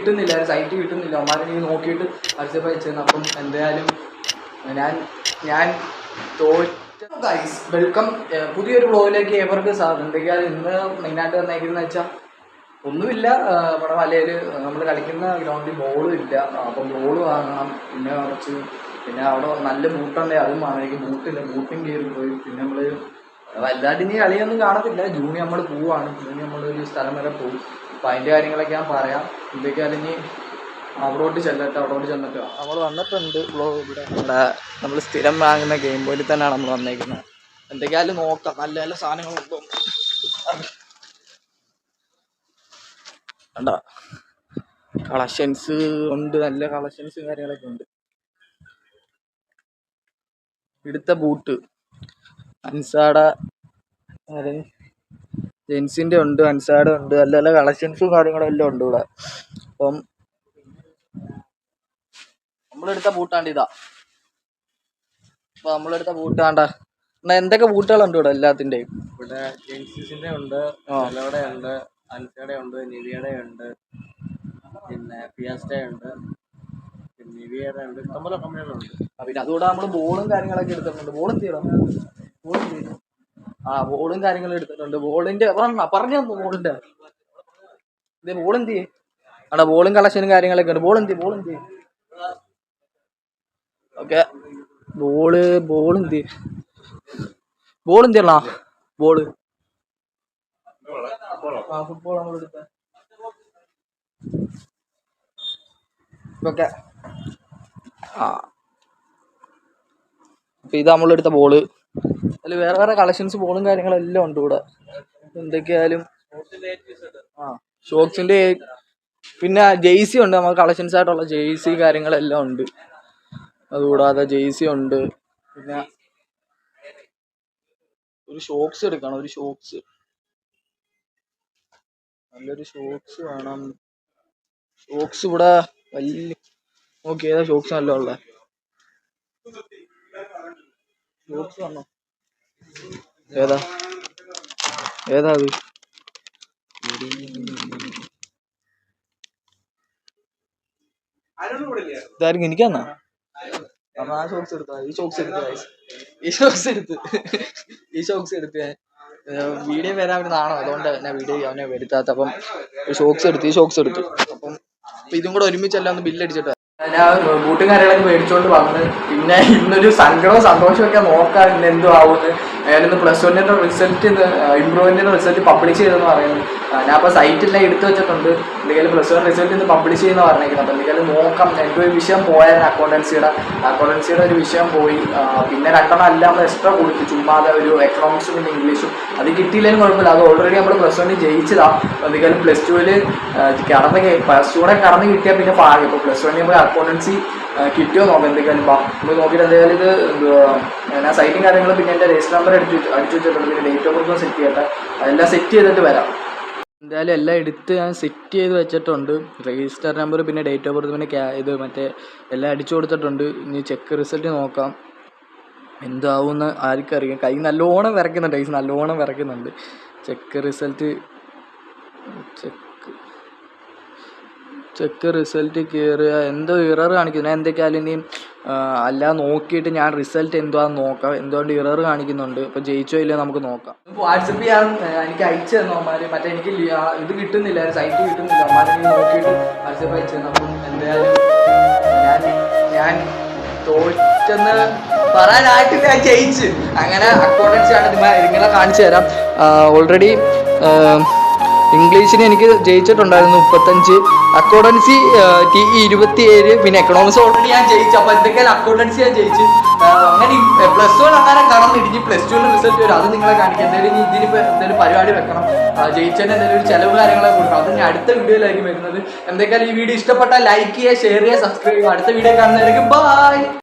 കിട്ടുന്നില്ല, സൈറ്റ് കിട്ടുന്നില്ല. അവന്മാരെനിക്ക് നോക്കിയിട്ട് വാട്സപ്പ് അയച്ചു. അപ്പം എന്തായാലും ഞാൻ ഗൈസ് വെൽക്കം പുതിയൊരു വ്ളോഗിലേക്ക് ഏവർക്ക് എന്തൊക്കെയാണ് ഇന്ന് മെയിനായിട്ട് വന്നേക്കുന്നതെന്ന് വെച്ചാൽ ഒന്നുമില്ല. നമ്മുടെ മലയിൽ നമ്മൾ കളിക്കുന്ന ഗ്രൗണ്ടിൽ ബോളും ഇല്ല. അപ്പം ബോള് വാങ്ങണം. പിന്നെ അവിടെ നല്ല ബൂട്ടുണ്ടെങ്കിൽ അതും വാങ്ങണം. എനിക്ക് ബൂട്ടില്ല, ബൂട്ടും കയറി പോയി. പിന്നെ നമ്മൾ വലുതായിട്ട് ഇനി കളിയൊന്നും കാണത്തില്ല. ജൂണി നമ്മൾ പോവാണ്. ജൂണി നമ്മളൊരു സ്ഥലം വരെ പോകും. അപ്പം അതിൻ്റെ കാര്യങ്ങളൊക്കെ ഞാൻ പറയാം. എന്തൊക്കെയാലും ഇനി അവിടോട്ട് ചെന്നിട്ട് നമ്മൾ വന്നിട്ടുണ്ട്. ഇവിടെ നമ്മൾ സ്ഥിരം വാങ്ങുന്ന ഗെയിം ബോയിൽ തന്നെയാണ് നമ്മൾ വന്നേക്കുന്നത്. എന്തൊക്കെയാലും നോക്കാം. നല്ല നല്ല സാധനങ്ങളുണ്ടോ കണ്ട കളക്ഷൻസ് ഉണ്ട്. നല്ല കളക്ഷൻസും കാര്യങ്ങളൊക്കെ ഉണ്ട്. ഇടുത്ത ബൂട്ട് അൻസാഡ ജെൻസിൻ്റെ ഉണ്ട്, അൻസാഡ ഉണ്ട്. നല്ല നല്ല കളക്ഷൻസും കാര്യങ്ങളും എല്ലാം ഉണ്ട് ഇവിടെ. അപ്പം നമ്മളെടുത്ത ബൂട്ടാണ്ട് ഇതാ. അപ്പൊ നമ്മളെടുത്ത ബൂട്ടാണ്ട എന്തൊക്കെ ബൂട്ടുകളുണ്ട് ഇവിടെ എല്ലാത്തിൻ്റെയും. ഇവിടെ ജെൻസിന്റെ ഉണ്ട്, അലോടെ ഉണ്ട്, അൻസയുടെ ഉണ്ട്, നിവിയുടെ ഉണ്ട്, പിന്നെ ഫിയാസ്റ്റ ഉണ്ട്, പിന്നെ നിവിയുടെ ഉണ്ട്. ഇഷ്ടംപോലെ കമ്പനികളുണ്ട്. പിന്നെ അതുകൂടെ നമ്മൾ ബോളും കാര്യങ്ങളൊക്കെ എടുത്തിട്ടുണ്ട്. ബോളും തീരും. ബോളും കാര്യങ്ങളും എടുത്തിട്ടുണ്ട്. ബോളിന്റെ പറഞ്ഞു ബോളിന്റെ ഇത് ബോളെന്ത് അവിടെ ബോളും കളക്ഷനും കാര്യങ്ങളൊക്കെ ഉണ്ട്. ബോളെന്ത് ഓക്കെ. ബോളെന്ത് ബോളെന്തിയല്ല ബോള് ഫുട്ബോൾ നമ്മളെടുത്ത ഓക്കെ. അപ്പൊ ഇത് നമ്മളെടുത്ത ബോള്. അതിൽ വേറെ വേറെ കളക്ഷൻസ് ബോളും കാര്യങ്ങളും എല്ലാം ഉണ്ട് ഇവിടെ. എന്തൊക്കെയായാലും ഷോക്സിന്റെ പിന്നെ ജെയ്സി ഉണ്ട്. നമുക്ക് കളക്ഷൻസ് ആയിട്ടുള്ള ജെയ്സി കാര്യങ്ങളെല്ലാം ഉണ്ട്. അതുകൂടാതെ ജെയ്സി ഉണ്ട്. പിന്നെ ഒരു ഷോക്സ് എടുക്കണം. നല്ലൊരു ഷോക്സ് വേണം. ഷോക്സ് ഇവിടെ വലിയ നോക്കി ഏതാ ഷോക്സ് നല്ല ഉള്ള ഷോക്സ് വന്നോ? ഏതാ അത്? ഇതായിരിക്കും എനിക്കാന്നാ. അപ്പൊ ആ ഷോക്സ് എടുത്താ ഈ ഷോക്സ് എടുത്ത് വീഡിയോ വരാൻ വേണ്ടി നാണോ, അതുകൊണ്ട് ഞാൻ വീഡിയോ അവനെ വരുത്താത്ത. അപ്പം ഈ ഷോക്സ് എടുത്തു. അപ്പം ഇതും കൂടെ ഒരുമിച്ചെല്ലാം ഒന്ന് ബില്ലടിച്ചിട്ട് ഞാൻ ബൂട്ടും കാര്യങ്ങളൊക്കെ മേടിച്ചോണ്ട് വന്ന്. പിന്നെ ഇന്നൊരു സങ്കടവും സന്തോഷമൊക്കെ നോക്കാം ഇന്ന് എന്തോ ആവുമെന്ന്. ഞാനിന്ന് +1 റിസൾട്ട് ഇംപ്രൂവ്മെന്റിന്റെ റിസൾട്ട് പബ്ലിഷ് ചെയ്തെന്ന് പറയുന്നത്. ഞാൻ അപ്പോൾ സൈറ്റെല്ലാം എടുത്തു വെച്ചിട്ടുണ്ട്. എന്തെങ്കിലും +1 റിസൾട്ട് ഇന്ന് പബ്ലിഷ് ചെയ്യുന്ന പറഞ്ഞേക്കുന്നത്. അപ്പോൾ എന്തെങ്കിലും നോക്കാം. എൻ്റെ ഒരു വിഷയം പോയായിരുന്നു അക്കൗണ്ടൻസിയുടെ ഒരു വിഷയം പോയി. പിന്നെ 2 എല്ലാം നമ്മൾ എക്സ്ട്രാ കൊടുത്തു. ചുമ്മാതെ ഒരു എക്കണോമിക്സും പിന്നെ ഇംഗ്ലീഷും അത് കിട്ടിയില്ലെങ്കിലും കുഴപ്പമില്ല. അത് ഓൾറെഡി നമ്മൾ +1 ജയിച്ചതാണ്. എന്തെങ്കിലും +2 കടന്ന് കിട്ടിയാൽ പിന്നെ പാകം. ഇപ്പോൾ +1 നമ്മൾ അക്കൗണ്ടൻസി കിട്ടിയോ നോക്കാം. എന്തെങ്കിലും നമ്മൾ നോക്കിയിട്ട് എന്തായാലും ഇത് ഞാൻ സൈറ്റും കാര്യങ്ങളും പിന്നെ എൻ്റെ രജിസ്റ്റർ നമ്പർ അടിച്ചു വെച്ചിട്ടുണ്ട്. പിന്നെ ഡേറ്റ് ഓഫ് ബർത്ത് സെറ്റ് ചെയ്യട്ടെ. അതെല്ലാം സെറ്റ് ചെയ്തിട്ട് വരാം. എന്തായാലും എല്ലാം എടുത്ത് ഞാൻ സെറ്റ് ചെയ്ത് വെച്ചിട്ടുണ്ട്. രജിസ്റ്റർ നമ്പർ പിന്നെ ഡേറ്റ് ഓഫ് ബർത്ത് പിന്നെ ഇത് മറ്റേ എല്ലാം അടിച്ചു കൊടുത്തിട്ടുണ്ട്. ഇനി ചെക്ക് റിസൾട്ട് നോക്കാം എന്താവുമെന്ന് ആർക്കറിയാം. കൈ നല്ലോണം വിറയ്ക്കുന്നുണ്ട്. ചെക്ക് റിസൾട്ട് കയറുക എന്തോ ഇറർ കാണിക്കുന്നു. എന്തൊക്കെയായാലും ഇനി അല്ല നോക്കിയിട്ട് ഞാൻ റിസൾട്ട് എന്തുവാന്ന് നോക്കാം. എന്തുകൊണ്ട് ഇറർ കാണിക്കുന്നുണ്ട്. അപ്പോൾ ജയിച്ചോ ഇല്ലയോ നമുക്ക് നോക്കാം. വാട്സപ്പ് ചെയ്യാൻ എനിക്ക് അയച്ചു തന്നവന്മാർ. മറ്റേ എനിക്ക് ഇത് കിട്ടുന്നില്ല, സൈറ്റ് കിട്ടുന്നില്ല. അവന്മാരെനിക്ക് നോക്കിയിട്ട് വാട്സപ്പ് അയച്ചു തന്നു. അപ്പം എന്തായാലും ഞാൻ തോറ്റെന്ന് പറയാനായിട്ടില്ല, ഞാൻ ജയിച്ച്. അങ്ങനെ അക്കൗണ്ടൻസി ആണ് നിങ്ങളെ കാണിച്ചു തരാം. ഓൾറെഡി ഇംഗ്ലീഷിന് എനിക്ക് ജയിച്ചിട്ടുണ്ടായിരുന്നു 35, അക്കൗണ്ടൻസി TE 27, പിന്നെ എക്കണോമിക്സ് ഓൾറെഡി ഞാൻ ജയിച്ചു. അപ്പോൾ എന്തൊക്കെയാലും അക്കൗണ്ടൻസി ഞാൻ ജയിച്ചു. അങ്ങനെ +1 അങ്ങനെ കടന്നിടിഞ്ഞ് +2 റിസൾട്ട് വരും. അത് നിങ്ങളെ കാണിക്കാം. എന്തായാലും ഇതിനിപ്പോൾ എന്തെങ്കിലും പരിപാടി വെക്കണം. ജയിച്ചതിന് എന്തെങ്കിലും ഒരു ചിലവ് കാര്യങ്ങളൊക്കെ കൊടുക്കണം. അത് ഞാൻ അടുത്ത വീഡിയോയിലായിരിക്കും വരുന്നത്. എന്തൊക്കെയാലും ഈ വീഡിയോ ഇഷ്ടപ്പെട്ടാൽ ലൈക്ക് ചെയ്യുക, ഷെയർ ചെയ്യുക, സബ്സ്ക്രൈബ് ചെയ്യുക. അടുത്ത വീഡിയോ കാണുന്നതായിരിക്കും. ബൈ.